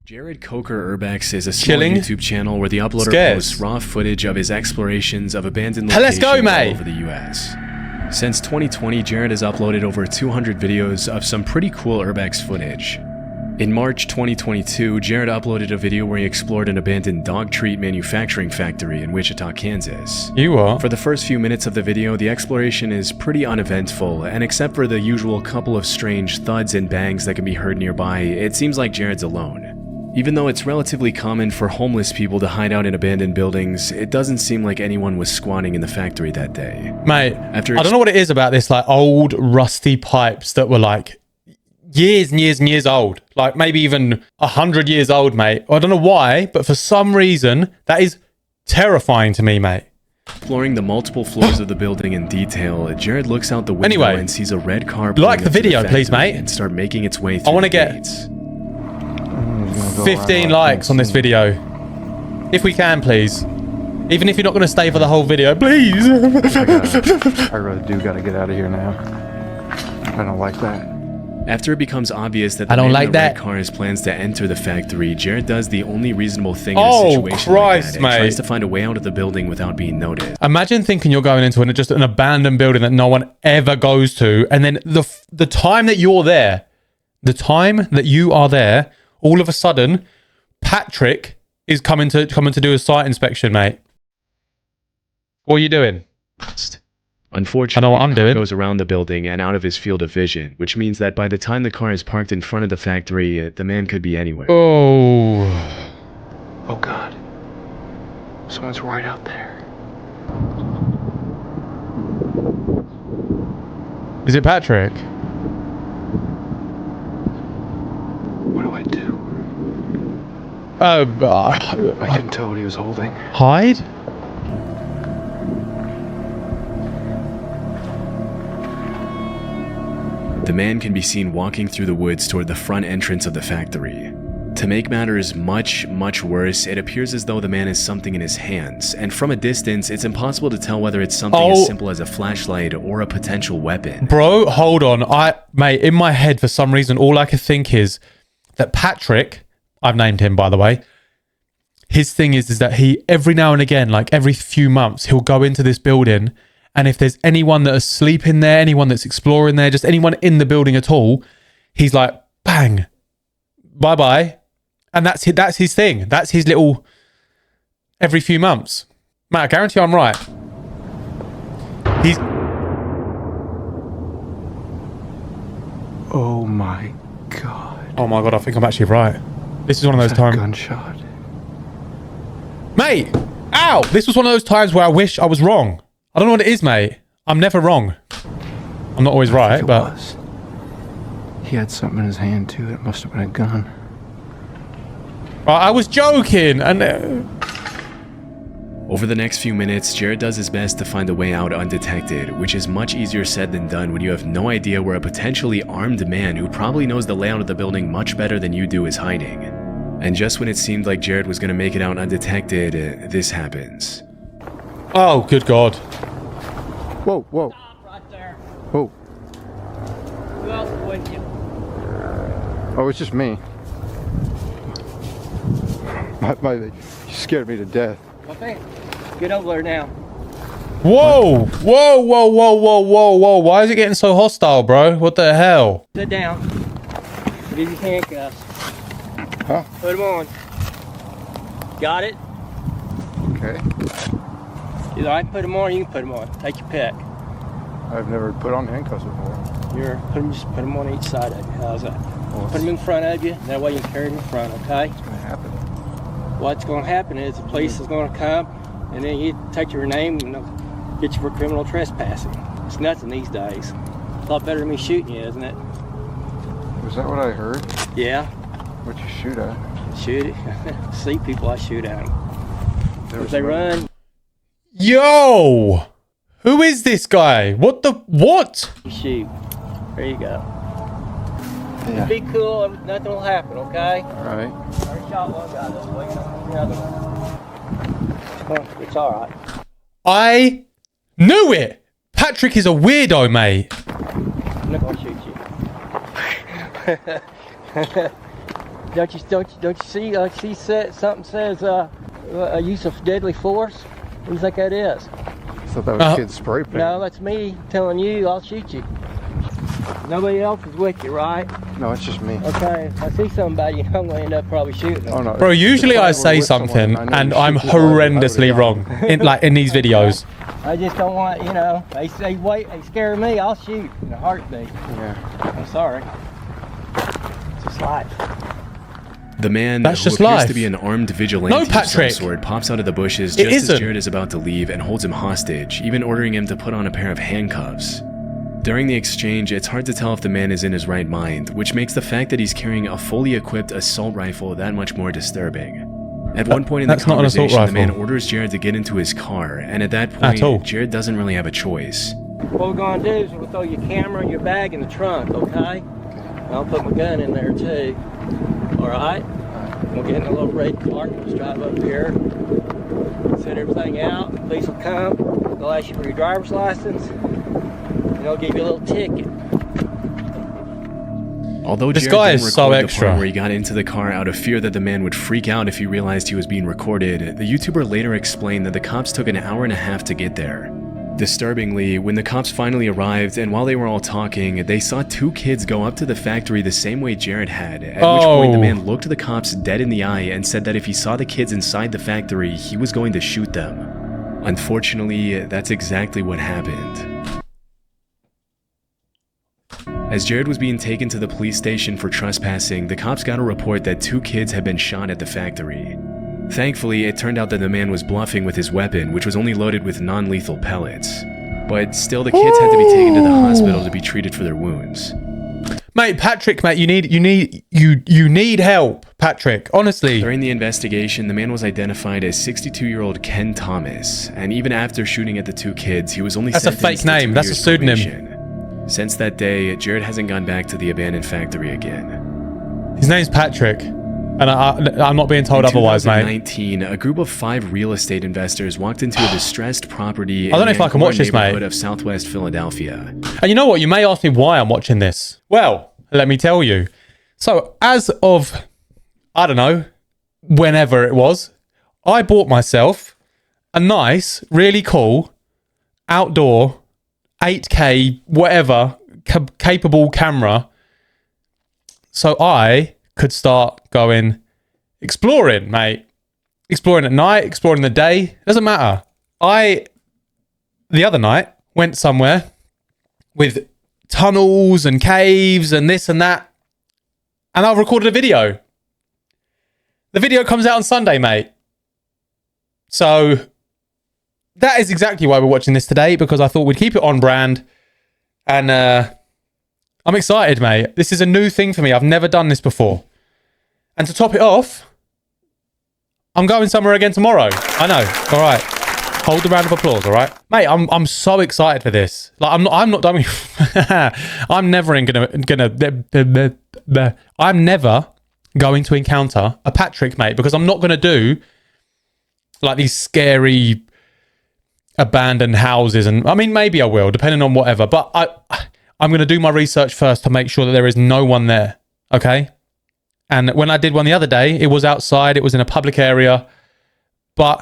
Jared Coker Urbex is a small YouTube channel where the uploader posts raw footage of his explorations of abandoned locations all over the US. Since 2020, Jared has uploaded over 200 videos of some pretty cool Urbex footage. In March 2022, Jared uploaded a video where he explored an abandoned dog treat manufacturing factory in Wichita, Kansas. For the first few minutes of the video, the exploration is pretty uneventful, and except for the usual couple of strange thuds and bangs that can be heard nearby, it seems like Jared's alone. Even though it's relatively common for homeless people to hide out in abandoned buildings, it doesn't seem like anyone was squatting in the factory that day. Mate, I don't know what it is about this like old rusty pipes that were like years and years and years old, like maybe even 100 years old, mate. I don't know why, but for some reason that is terrifying to me, mate. Exploring the multiple floors of the building in detail, Jared looks out the window and sees a red car. Like the video, please, mate, and start making its way through. I want to get 15 likes on this video, if we can, please. Even if you're not going to stay for the whole video, please. I really do got to get out of here now. I don't like that. After it becomes obvious that the man in the red car has plans to enter the factory, Jared does the only reasonable thing in a situation like that and tries to find a way out of the building without being noticed. Imagine thinking you're going into just an abandoned building that no one ever goes to, and then the time that you're there, all of a sudden, Patrick is coming to do a site inspection, mate. What are you doing? Unfortunately, I know what I'm doing. He goes around the building and out of his field of vision, which means that by the time the car is parked in front of the factory, the man could be anywhere. Oh God. Someone's right out there. Is it Patrick? What do I do? I couldn't tell what he was holding. Hide? The man can be seen walking through the woods toward the front entrance of the factory. To make matters much worse, it appears as though the man has something in his hands, and from a distance, it's impossible to tell whether it's something as simple as a flashlight or a potential weapon. Bro, hold on. Mate, in my head, for some reason, all I could think is that Patrick, I've named him, by the way, his thing is that he, every now and again, like every few months, he'll go into this building, and if there's anyone that is sleeping there, anyone that's exploring there, just anyone in the building at all, he's like, bang, bye-bye. And that's his thing. That's his little every few months. Matt, I guarantee I'm right. Oh my God. Oh my God, I think I'm actually right. This is one of those times. Gunshot. Mate! Ow! This was one of those times where I wish I was wrong. I don't know what it is, mate. I'm never wrong. I'm not always right, but... He had something in his hand, too. It must have been a gun. I was joking, and... Over the next few minutes, Jared does his best to find a way out undetected, which is much easier said than done when you have no idea where a potentially armed man who probably knows the layout of the building much better than you do is hiding. And just when it seemed like Jared was going to make it out undetected, this happens. Oh, good God. Whoa. Stop right there. Whoa. Who else is with you? Oh, it's just me. You scared me to death. Okay, get over there now. Whoa! Whoa! Why is it getting so hostile, bro? What the hell? Sit down. Give your handcuffs. Huh? Put them on. Got it? Okay. Either I can put them on or you can put them on. Take your pick. I've never put on handcuffs before. Just put them on each side of you. How's that? Put them in front of you. That way you can carry them in front, okay? What's going to happen? What's going to happen is the police is going to come and then you take your name and they'll get you for criminal trespassing. It's nothing these days. A lot better than me shooting you, isn't it? Was that what I heard? Yeah. What'd you shoot at? Shoot it. See people, I shoot at them. If they run. Yo! Who is this guy? What? You shoot. There you go. Yeah. Be cool, nothing will happen, okay? Alright. I shot one guy, let's wait on the other one. It's alright. I knew it! Patrick is a weirdo, mate. I'm not gonna shoot you. Don't you see? She said something says a use of deadly force. What do you think that is? I thought that was kid's spray paint. No, that's me telling you I'll shoot you. Nobody else is with you, right? No, it's just me. Okay, if I see somebody, I'm gonna end up probably shooting them. Oh, no. Bro, usually I say something and I'm horrendously wrong in these videos. I just don't want, you know, they scare me, I'll shoot in a heartbeat. Yeah. I'm sorry. It's just life. The man That's who just appears life. to be an armed vigilante No, of Patrick. some sort pops out of the bushes It just as isn't. Jared is about to leave and holds him hostage, even ordering him to put on a pair of handcuffs. During the exchange, it's hard to tell if the man is in his right mind, which makes the fact that he's carrying a fully equipped assault rifle that much more disturbing. At one point in the That's not an assault conversation, the man rifle. orders Jared to get into his car, and at that At all. point, Jared doesn't really have a choice. What we're gonna do is we'll throw your camera and your bag in the trunk, okay? And I'll put my gun in there too. Alright? We'll get in a little red car, just drive up here, set everything out, police will come, they'll ask you for your driver's license, and they'll give you a little ticket. Although This Jared guy didn't is so record the extra. part where he got into the car out of fear that the man would freak out if he realized he was being recorded, the YouTuber later explained that the cops took an hour and a half to get there. Disturbingly, when the cops finally arrived and while they were all talking, they saw two kids go up to the factory the same way Jared had, at which point the man looked the cops dead in the eye and said that if he saw the kids inside the factory, he was going to shoot them. Unfortunately, that's exactly what happened. As Jared was being taken to the police station for trespassing, the cops got a report that two kids had been shot at the factory. Thankfully, it turned out that the man was bluffing with his weapon, which was only loaded with non-lethal pellets. But still, the kids had to be taken to the hospital to be treated for their wounds. Mate, Patrick, mate, you need help, Patrick. Honestly. During the investigation, the man was identified as 62-year-old Ken Thomas, and even after shooting at the two kids, he was only That's a sentenced fake name. to 2 That's a years pseudonym. probation. Since that day, Jared hasn't gone back to the abandoned factory again. His name's Patrick. And I'm not being told otherwise, mate. In 2019, a group of 5 real estate investors walked into a distressed property I don't know in if I can watch this, mate. neighborhood of Southwest Philadelphia. And you know what? You may ask me why I'm watching this. Well, let me tell you. So, as of, I don't know, whenever it was, I bought myself a nice, really cool, outdoor, 8K, whatever, capable camera. So I could start going exploring, mate. Exploring at night, exploring the day. Doesn't matter. The other night, went somewhere with tunnels and caves and this and that. And I recorded a video. The video comes out on Sunday, mate. So that is exactly why we're watching this today, because I thought we'd keep it on brand. And I'm excited, mate. This is a new thing for me. I've never done this before. And to top it off, I'm going somewhere again tomorrow. I know. All right. Hold the round of applause, all right? Mate, I'm so excited for this. Like I'm not done. I'm never going to encounter a Patrick, mate, because I'm not going to do like these scary abandoned houses, and I mean maybe I will, depending on whatever. But I'm going to do my research first to make sure that there is no one there. Okay. And when I did one the other day, it was outside. It was in a public area. But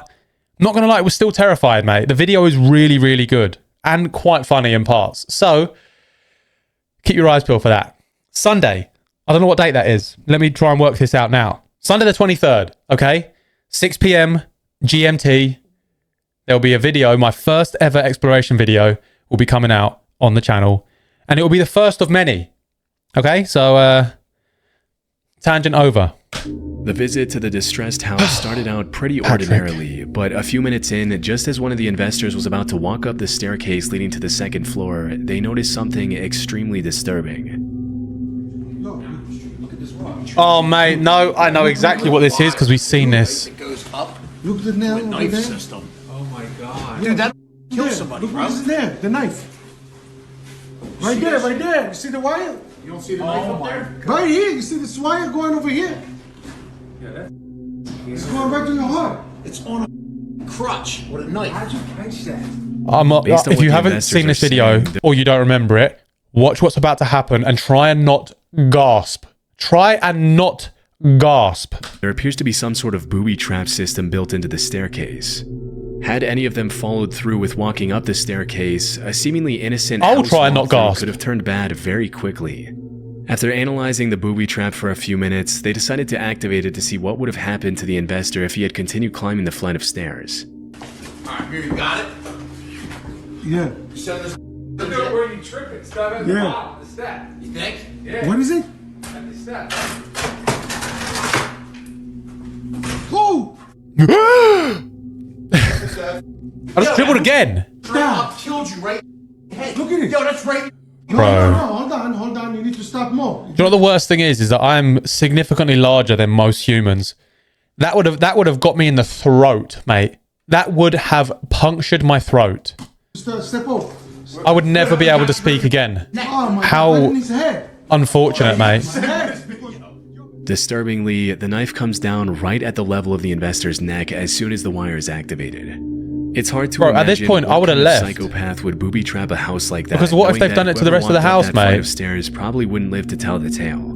I'm not going to lie, it was still terrified, mate. The video is really, really good and quite funny in parts. So keep your eyes peeled for that. Sunday. I don't know what date that is. Let me try and work this out now. Sunday the 23rd, okay? 6 p.m. GMT. There'll be a video. My first ever exploration video will be coming out on the channel. And it will be the first of many. Okay? So, tangent over. The visit to the distressed house started out pretty ordinarily, but a few minutes in, just as one of the investors was about to walk up the staircase leading to the second floor, they noticed something extremely disturbing. Oh, mate, no, I know exactly what this is because we've seen this. It goes up Look at the nail to a over knife there. system. Oh my god. Dude, that There. kills somebody, Look bro. what is there, the knife. Right there, right there. You see the wire? You don't see the knife up there? Right here, you see this wire going over here? It's going right through your heart. It's on a crutch with a knife. How'd you catch that? Based on If what you the haven't investors seen are this video saying, or you don't remember it, watch what's about to happen and try and not gasp. Try and not Gasp. There appears to be some sort of booby trap system built into the staircase. Had any of them followed through with walking up the staircase, a seemingly innocent I'll house try and not walkthrough gasp. could have turned bad very quickly. After analyzing the booby trap for a few minutes, they decided to activate it to see what would have happened to the investor if he had continued climbing the flight of stairs. Alright, here you got it. Yeah. Send this. Look at where you tripping. Stop at the Yeah. bottom of the step. You think? Yeah. What is it? At the step. Oh! I just dribbled again. Straight up killed you right. Hey, Look at it. Yo, that's right. Bro. No, hold on. You need to stop more. Do you know what the worst thing is that I'm significantly larger than most humans. That would have got me in the throat, mate. That would have punctured my throat. Step up. I would never be able to speak again. Oh my How- God, right in his head. Unfortunate, mate. His head. Disturbingly, the knife comes down right at the level of the investor's neck as soon as the wire is activated. It's hard to Bro, imagine at this point, what I would have kind of left. Psychopath would booby trap a house like that. Because what if knowing they've that done it to the whoever rest of the walked up house, that flight mate? of stairs probably wouldn't live to tell the tale.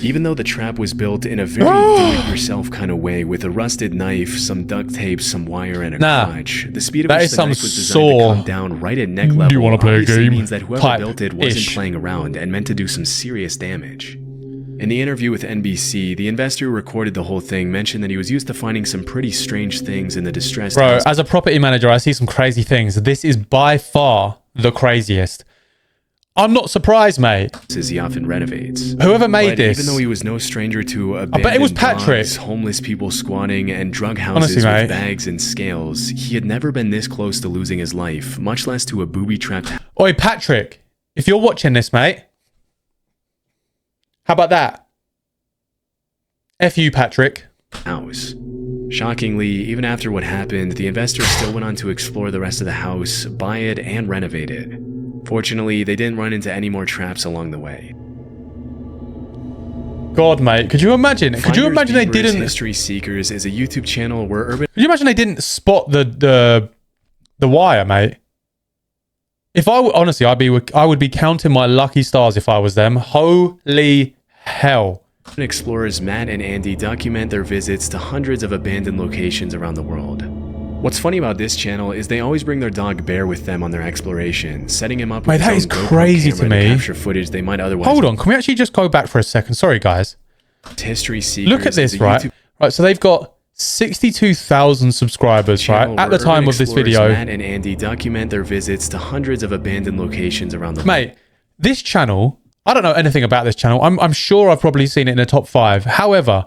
Even though the trap was built in a very do-it-yourself kind of way with a rusted knife, some duct tape, some wire, and a crutch, the speed at that which is the some knife was designed to saw. come down right at neck level Do you wanna play a obviously game? means that whoever Type built it wasn't ish. playing around and meant to do some serious damage. In the interview with NBC, the investor who recorded the whole thing mentioned that he was used to finding some pretty strange things in the distressed Bro, house. as a property manager, I see some crazy things. This is by far the craziest. I'm not surprised, mate. As he often renovates. Whoever made But this. even though he was no stranger to bet it was abandoned Patrick. dogs, homeless people squatting, and drug houses Honestly, with mate. bags and scales, he had never been this close to losing his life, much less to a booby-trapped Oi, Patrick, if you're watching this, mate, how about that? F you, Patrick. house. Shockingly, even after what happened, the investor still went on to explore the rest of the house, buy it, and renovate it. Fortunately, they didn't run into any more traps along the way. God, mate, could you imagine? Could you imagine they didn't? History Seekers is a YouTube channel where urban Could you imagine they didn't spot the wire, mate? If I honestly, I would be counting my lucky stars if I was them. Holy hell! explorers Matt and Andy document their visits to hundreds of abandoned locations around the world. What's funny about this channel is they always bring their dog Bear with them on their exploration, setting him up with Mate, that his is own GoPro crazy to camera me. capture footage they might otherwise. Hold on, can we actually just go back for a second? Sorry, guys. History Seekers. Look at this, is a right? YouTube Right, so they've got 62,000 subscribers, right? channel At the where time urban of this explorers video. Matt and Andy document their visits to hundreds of abandoned locations around the world. Mate, this channel, I don't know anything about this channel. I'm sure I've probably seen it in the top 5. However,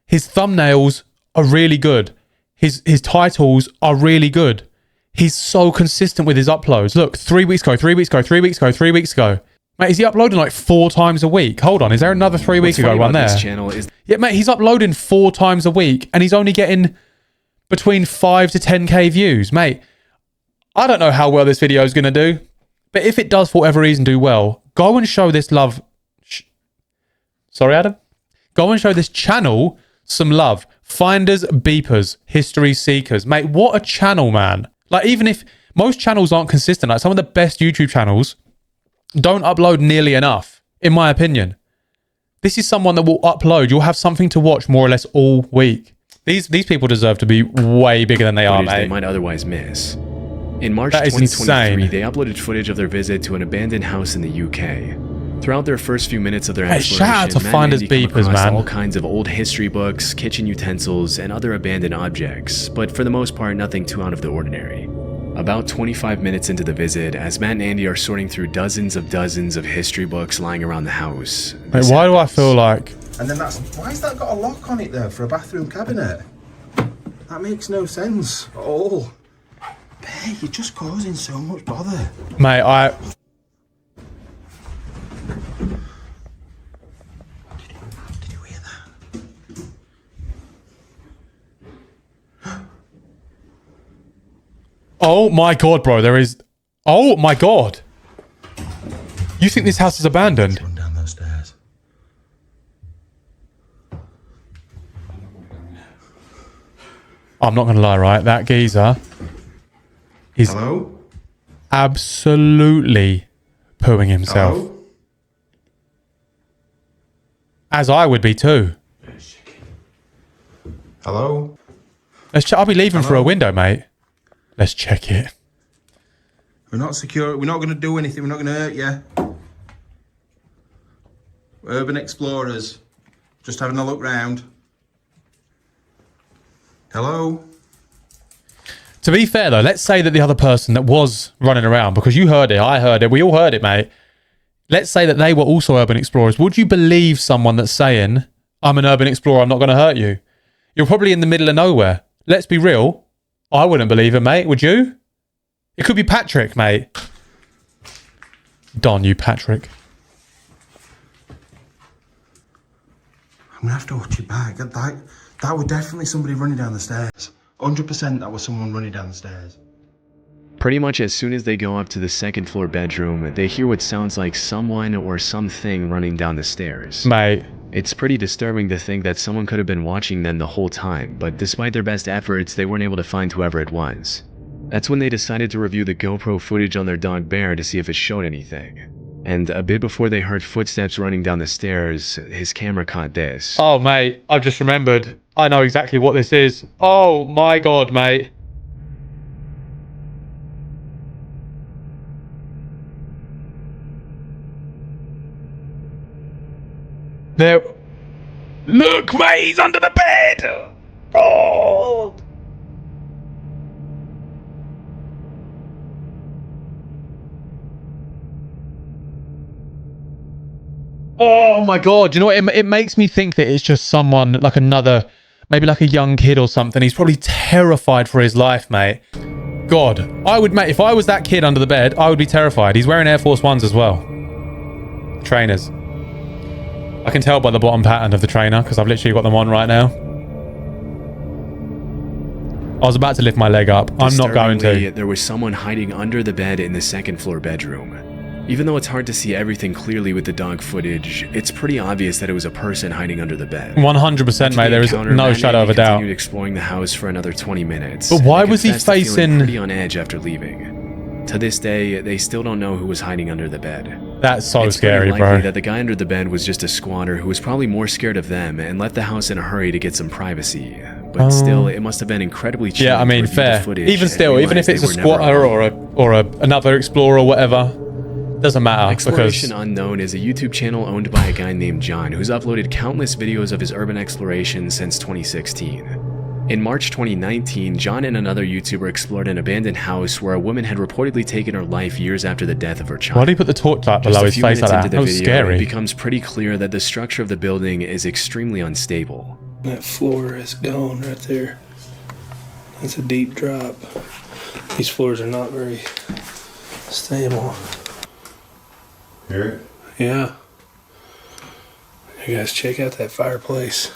his thumbnails are really good. His titles are really good. He's so consistent with his uploads. Look, 3 weeks ago, 3 weeks ago, 3 weeks ago, 3 weeks ago. Mate, is he uploading like 4 times a week? Hold on, is there another 3 weeks What's funny ago one about there? this channel is Yeah, mate, he's uploading 4 times a week and he's only getting between 5 to 10k views. Mate, I don't know how well this video is going to do, but if it does for whatever reason do well, go and show this love. Sorry, Adam? Go and show this channel some love. Finders, beepers, history seekers. Mate, what a channel, man. Like, even if most channels aren't consistent, like some of the best YouTube channels don't upload nearly enough, in my opinion. This is someone that will upload. You'll have something to watch more or less all week. These people deserve to be way bigger than they are, footage they mate. might otherwise miss. In March That is 2023, insane. they uploaded footage of their visit to an abandoned house in the UK. Throughout their first few minutes of their Hey, exploration, shout out to Matt and Finders Andy come Beepers, across man. all kinds of old history books, kitchen utensils, and other abandoned objects, but for the most part, nothing too out of the ordinary. About 25 minutes into the visit, as Matt and Andy are sorting through dozens of history books lying around the house. Mate, why do I feel like... And then why's that got a lock on it there for a bathroom cabinet? That makes no sense at all. Bear, you're just causing so much bother. Mate, Did you hear that? Oh my god, bro, there is... Oh my god. You think this house is abandoned? Run down those stairs. I'm not going to lie, right? That geezer is Hello? absolutely pooing himself. Hello? As I would be too. Hello? I'll be leaving through a window, mate. Let's check it. We're not secure. We're not going to do anything. We're not going to hurt you. Urban explorers. Just having a look round. Hello? To be fair, though, let's say that the other person that was running around, because you heard it, I heard it, we all heard it, mate. Let's say that they were also urban explorers. Would you believe someone that's saying, I'm an urban explorer, I'm not going to hurt you? You're probably in the middle of nowhere. Let's be real. I wouldn't believe it, mate. Would you? It could be Patrick, mate. Don, you Patrick. I'm going to have to watch your back. That was definitely somebody running down the stairs. 100% that was someone running down the stairs. Pretty much as soon as they go up to the second floor bedroom, they hear what sounds like someone or something running down the stairs. Mate. It's pretty disturbing to think that someone could have been watching them the whole time, but despite their best efforts, they weren't able to find whoever it was. That's when they decided to review the GoPro footage on their dog Bear to see if it showed anything. And a bit before they heard footsteps running down the stairs, his camera caught this. Oh, mate, I've just remembered. I know exactly what this is. Oh, my God, mate. There. Look, mate, he's under the bed. Oh. Oh my God. You know what? It makes me think that it's just someone like another, maybe like a young kid or something. He's probably terrified for his life, mate. God, mate, if I was that kid under the bed, I would be terrified. He's wearing Air Force Ones as well. Trainers. I can tell by the bottom pattern of the trainer because I've literally got them on right now. I was about to lift my leg up. I'm not going to. There was someone hiding under the bed in the second floor bedroom. Even though it's hard to see everything clearly with the dog footage, it's pretty obvious that it was a person hiding under the bed. 100%, mate. There is no shadow of a doubt. Continued exploring the house for another 20 minutes. But why was he facing? Pretty on edge after leaving. To this day, they still don't know who was hiding under the bed. That's so it's scary, pretty likely bro. That the guy under the bed was just a squatter who was probably more scared of them and left the house in a hurry to get some privacy. But still, it must have been incredibly chilling. Yeah, I mean, fair. Even still, even if it's a squatter or another explorer or whatever, doesn't matter. Exploration Unknown is a YouTube channel owned by a guy named John who's uploaded countless videos of his urban exploration since 2016. In March 2019, John and another YouTuber explored an abandoned house where a woman had reportedly taken her life years after the death of her child. Why did he put the torchlight below his face like that? That was scary. It becomes pretty clear that the structure of the building is extremely unstable. That floor is gone right there. That's a deep drop. These floors are not very stable. Hear it? Yeah. You guys check out that fireplace.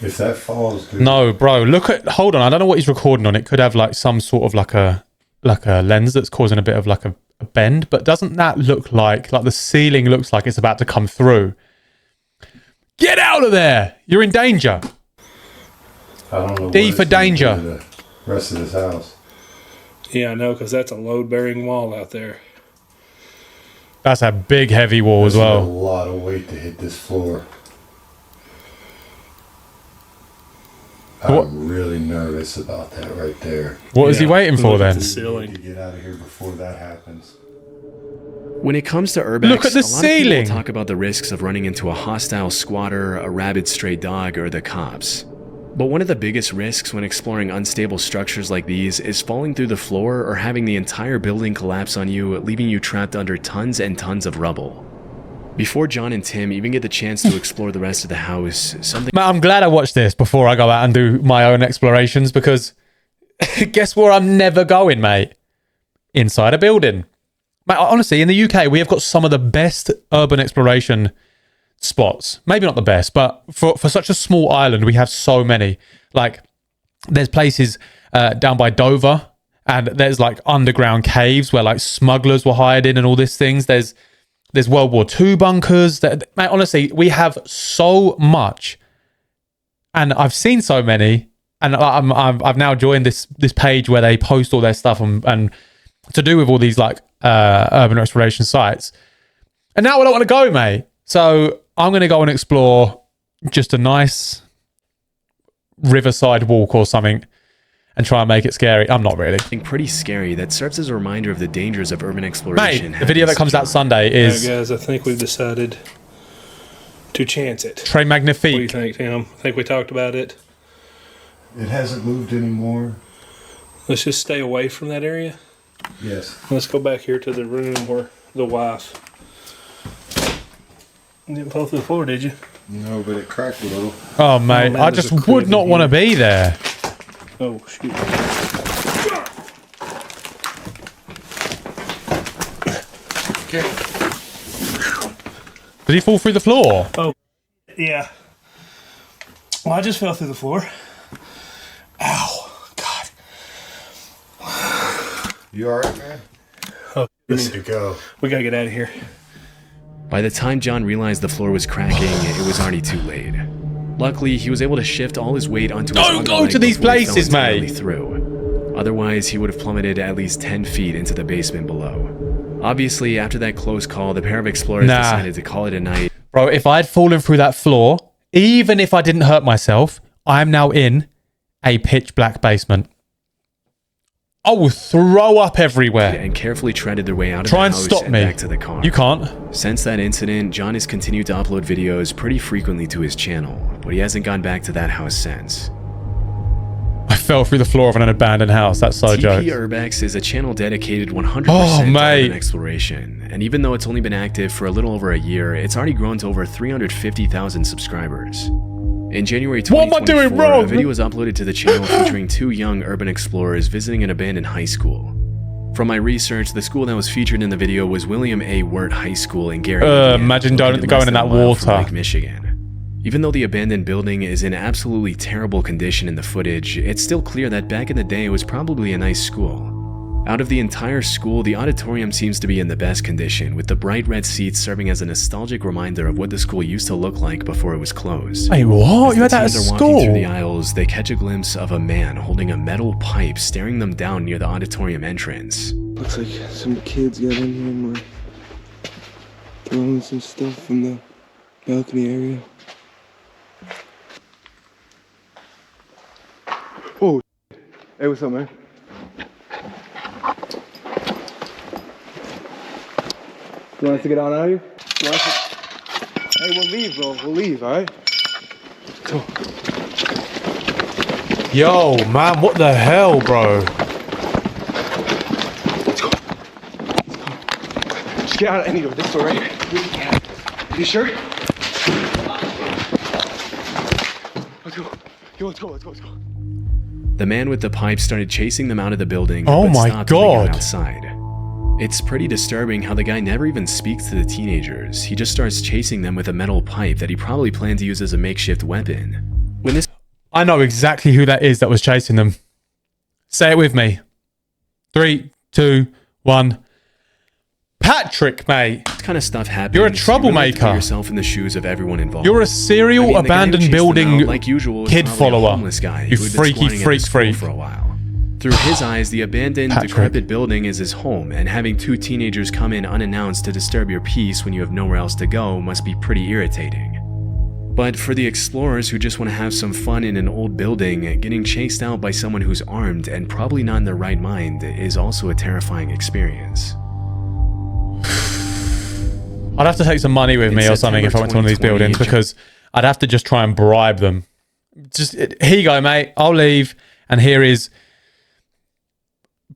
If that falls, dude. No, bro. Hold on. I don't know what he's recording on. It could have like some sort of like a lens that's causing a bit of like a bend. But doesn't that look like the ceiling looks like it's about to come through? Get out of there! You're in danger. I don't know. D for danger. The rest of this house. Yeah, I know, because that's a load-bearing wall out there. That's a big, heavy wall as well. A lot of weight to hit this floor. I'm really nervous about that right there. What is he waiting for then? The ceiling. We need to get out of here before that happens. When it comes to Urbex, look at the ceiling. Of people talk about the risks of running into a hostile squatter, a rabid stray dog, or the cops. But one of the biggest risks when exploring unstable structures like these is falling through the floor or having the entire building collapse on you, leaving you trapped under tons and tons of rubble. Before John and Tim even get the chance to explore the rest of the house, I'm glad I watched this before I go out and do my own explorations, because guess where I'm never going, mate? Inside a building. Mate, honestly, in the UK, we have got some of the best urban exploration spots. Maybe not the best, but for such a small island, we have so many. Like, there's places down by Dover, and there's like underground caves where like smugglers were hiding and all these things. There's World War II bunkers. Mate, honestly, we have so much, and I've seen so many, and I've now joined this page where they post all their stuff and to do with all these like urban exploration sites. And now I don't want to go, mate. So I'm going to go and explore just a nice riverside walk or something and try and make it scary. I'm not really. Pretty scary that serves as a reminder of the dangers of urban exploration. Mate, the video that comes out Sunday is... Alright guys, I think we've decided to chance it. Très magnifique. What do you think, Tim? I think we talked about it. It hasn't moved anymore. Let's just stay away from that area. Yes. Let's go back here to the room where the wife... You didn't fall through the floor, did you? No, but it cracked a little. Oh, mate, man, I there's just a would crib not in want to here. be there. Oh, shoot. Did he fall through the floor? Oh, yeah. Well, I just fell through the floor. Ow. God. You alright, man? Oh, We need to go. we gotta get out of here. By the time John realized the floor was cracking, it was already too late. Luckily, he was able to shift all his weight onto his Don't other go leg to these before he fell places, entirely mate. through. Otherwise, he would have plummeted at least 10 feet into the basement below. Obviously, after that close call, the pair of explorers decided to call it a night. Bro, if I had fallen through that floor, even if I didn't hurt myself, I'm now in a pitch black basement. I will throw up everywhere. And carefully treaded their way out of Try the and house stop and me. back to the car. You can't. Since that incident, John has continued to upload videos pretty frequently to his channel, but he hasn't gone back to that house since. I fell through the floor of an abandoned house. That's so jokes. Urbex is a channel dedicated 100% to mate. urban exploration, and even though it's only been active for a little over a year, it's already grown to over 350,000 subscribers. In January 2024, What am I doing wrong? a video was uploaded to the channel featuring two young urban explorers visiting an abandoned high school. From my research, the school that was featured in the video was William A. Wirt High School in Gary, Indiana, imagine located going less in than that a mile from water. Lake Michigan. Even though the abandoned building is in absolutely terrible condition in the footage, it's still clear that back in the day it was probably a nice school. Out of the entire school, the auditorium seems to be in the best condition, with the bright red seats serving as a nostalgic reminder of what the school used to look like before it was closed. Wait, what? As You had the that at teens are walking through the school? aisles, they catch a glimpse of a man holding a metal pipe staring them down near the auditorium entrance. Looks like some kids got in here and were throwing some stuff from the balcony area. Oh, hey, what's up, man? You want us to get on out of here? You want us to... Hey, we'll leave, bro. We'll leave, alright? Go. Yo, man, what the hell, bro? Let's go. Just get out of any door. This door right here. You sure? Let's go. Yo, let's go. Let's go. Let's go. The man with the pipe started chasing them out of the building, Oh but my stopped when they got God. outside. It's pretty disturbing how the guy never even speaks to the teenagers. He just starts chasing them with a metal pipe that he probably planned to use as a makeshift weapon. When this I know exactly who that is that was chasing them. Say it with me. 3, 2, 1. Patrick, mate. kind of stuff happens, You're a you really have to troublemaker. put yourself in the shoes of everyone involved. You're a serial I mean, the guy who abandoned chased them building out, like usual, was kid probably a follower. homeless guy You who had been freaky squatting at the school freak. for a while. Through his eyes, the abandoned, Patrick. decrepit building is his home, and having two teenagers come in unannounced to disturb your peace when you have nowhere else to go must be pretty irritating. But for the explorers who just want to have some fun in an old building, getting chased out by someone who's armed and probably not in their right mind is also a terrifying experience. I'd have to take some money with me or something if I went to one of these buildings, because I'd have to just try and bribe them. Just, here you go, mate. I'll leave, and here is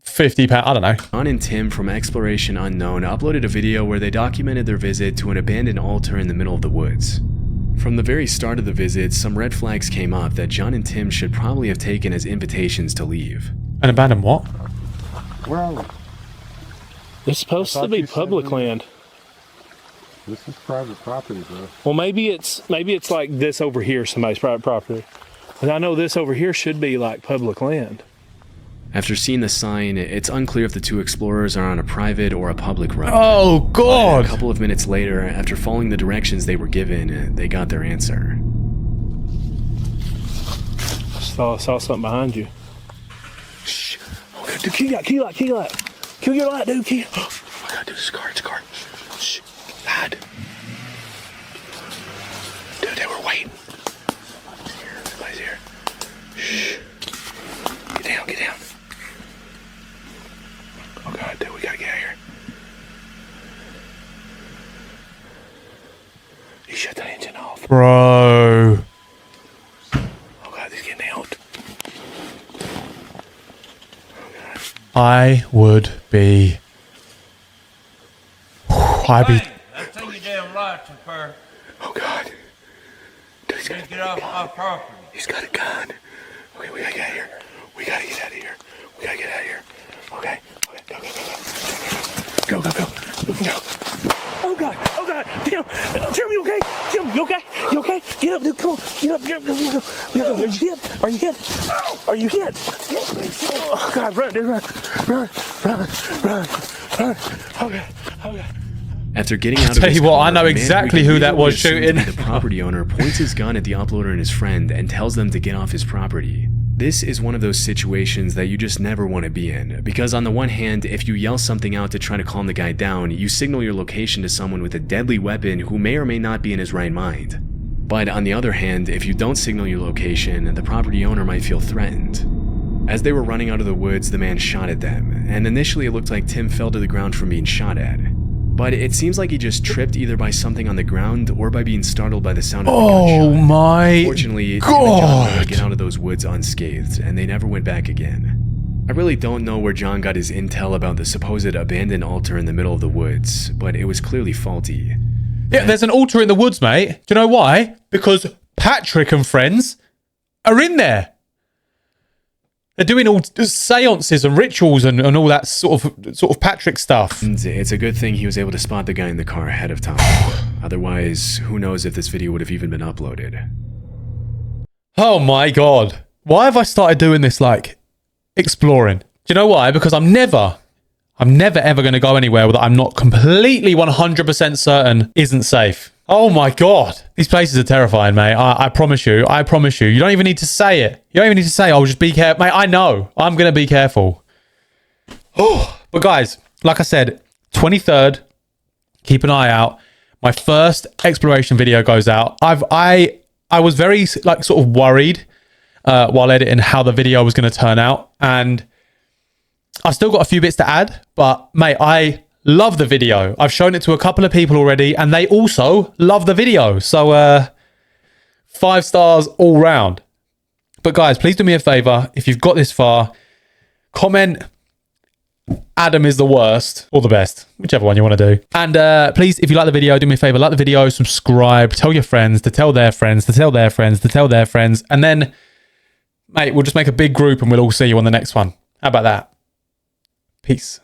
£50. I don't know. John and Tim from Exploration Unknown uploaded a video where they documented their visit to an abandoned altar in the middle of the woods. From the very start of the visit, some red flags came up that John and Tim should probably have taken as invitations to leave. An abandoned what? Where are we? It's supposed to be public land. This is private property, bro. Well, maybe it's like this over here, somebody's private property. And I know this over here should be like public land. After seeing the sign, it's unclear if the two explorers are on a private or a public road. Oh, God. A couple of minutes later, after following the directions they were given, they got their answer. Saw something behind you. Shh. Okay, dude, key light. Kill your light, dude. Oh my God, dude, it's a car. Shh. Hide. Dude, they were waiting. Somebody's here. Bro. Oh God, he's getting out. I would be... I'd be... That's in your damn license, sir. Oh God. Dude, he's got, Get off my property. he's got a gun. Okay, we gotta get out of here. We gotta get out of here. We gotta get out of here. Okay. Okay. Go, go, go, go. Go, go, go. Oh God. Oh God. Tim. Tim, you okay? Tim, you okay? You okay? Get up, dude. Come on. Get up. Get up. Get up. Get up. Are you hit? Are you hit? Are you hit? Oh God. Run, dude. Run. Run. Run. Run. Run. Okay. Okay. After getting out of Tell his you what, car, I know a man exactly we who that was immediately assumed to shooting. be the property owner points his gun at the uploader and his friend and tells them to get off his property. This is one of those situations that you just never want to be in, because on the one hand, if you yell something out to try to calm the guy down, you signal your location to someone with a deadly weapon who may or may not be in his right mind. But on the other hand, if you don't signal your location, the property owner might feel threatened. As they were running out of the woods, the man shot at them, and initially it looked like Tim fell to the ground from being shot at. But it seems like he just tripped either by something on the ground or by being startled by the sound of the gunshot. Oh my Fortunately, Tim and John were able God. to get out of those woods unscathed, and they never went back again. I really don't know where John got his intel about the supposed abandoned altar in the middle of the woods, but it was clearly faulty. Yeah, there's an altar in the woods, mate. Do you know why? Because Patrick and friends are in there. They're doing all seances and rituals and all that sort of Patrick stuff. And it's a good thing he was able to spot the guy in the car ahead of time. Otherwise, who knows if this video would have even been uploaded. Oh my God. Why have I started doing this, like, exploring? Do you know why? Because I'm never ever going to go anywhere that I'm not completely 100% certain isn't safe. Oh my God. These places are terrifying, mate. I promise you. I promise you. You don't even need to say it. You don't even need to say, oh, just be careful. Mate, I know. I'm going to be careful. Oh, but guys, like I said, 23rd, keep an eye out. My first exploration video goes out. I was very, like, sort of worried while editing how the video was going to turn out. And I've still got a few bits to add, but mate, I love the video. I've shown it to a couple of people already, and they also love the video. So 5 stars all round. But guys, please do me a favor. If you've got this far, comment Adam is the worst or the best, whichever one you want to do. And please, if you like the video, do me a favor, like the video, subscribe, tell your friends to tell their friends, to tell their friends, to tell their friends. And then, mate, we'll just make a big group and we'll all see you on the next one. How about that? Peace.